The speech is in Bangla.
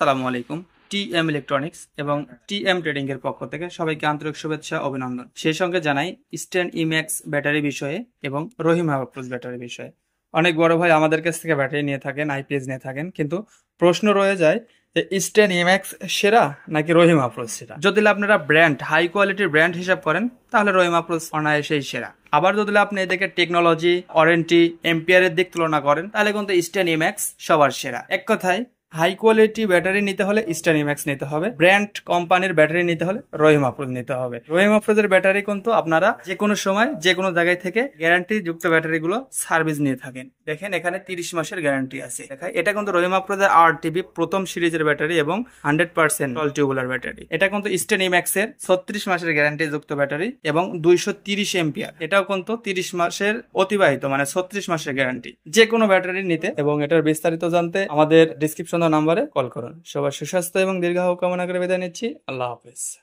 আসসালামু আলাইকুম। টিএম ইলেকট্রনিক্স এবং টিএম ট্রেডিং এর পক্ষ থেকে সবাইকে আন্তরিক শুভেচ্ছা অভিনন্দন। সেই সঙ্গে জানাই স্ট্যান ইম্যাক্স ব্যাটারি বিষয়ে এবং রহিম হাফরোজ ব্যাটারি বিষয়ে। অনেক বড় ভাই আমাদের কাছ থেকে ব্যাটারি নিয়ে থাকেন, আইপিএস নিয়ে থাকেন, কিন্তু প্রশ্ন রয়ে যায় যে স্ট্যান ইম্যাক্স সেরা নাকি রহিম আফরোজ সেরা। যদি আপনারা ব্র্যান্ড হাই কোয়ালিটির ব্র্যান্ড হিসাব করেন তাহলে রহিম আফরোজ অনায়াসেই সেরা। আবার যদি আপনি এদিকে টেকনোলজি, ওয়ারেন্টি, এম্পিয়ারের দিক তুলনা করেন তাহলে কিন্তু স্ট্যান ইম্যাক্স সবার সেরা। এক কথায় হাই কোয়ালিটি ব্যাটারি নিতে হলে স্ট্যান ইম্যাক্স নিতে হবে, ব্র্যান্ড কোম্পানির ব্যাটারি নিতে হলে রহিম আফরোজ নিতে হবে। রহিম আফরোজের ব্যাটারি কিন্তু আপনারা যে কোনো সময় যে কোনো জায়গায় থেকে গ্যারান্টি যুক্ত ব্যাটারি গুলো সার্ভিস নিয়ে থাকেন। দেখেন এখানে 30 মাসের গ্যারান্টি আছে। এটা কিন্তু রহিম আফরোজের RTB প্রথম সিরিজের ব্যাটারি এবং 100% অল টিউবুলার ব্যাটারি। এটা কিন্তু স্ট্যান ইম্যাক্স এর 36 মাসের গ্যারান্টি যুক্ত ব্যাটারি এবং 230 এম্পিয়ার। এটাও কিন্তু 30 মাসের অতিবাহিত, মানে 36 মাসের গ্যারান্টি। যে কোনো ব্যাটারি নিতে এবং এটার বিস্তারিত জানতে আমাদের ডিসক্রিপশন নাম্বারে কল করুন। সবার সুস্বাস্থ্য এবং দীর্ঘায়ু কামনা করে বিদায় নিচ্ছি। আল্লাহ হাফেজ।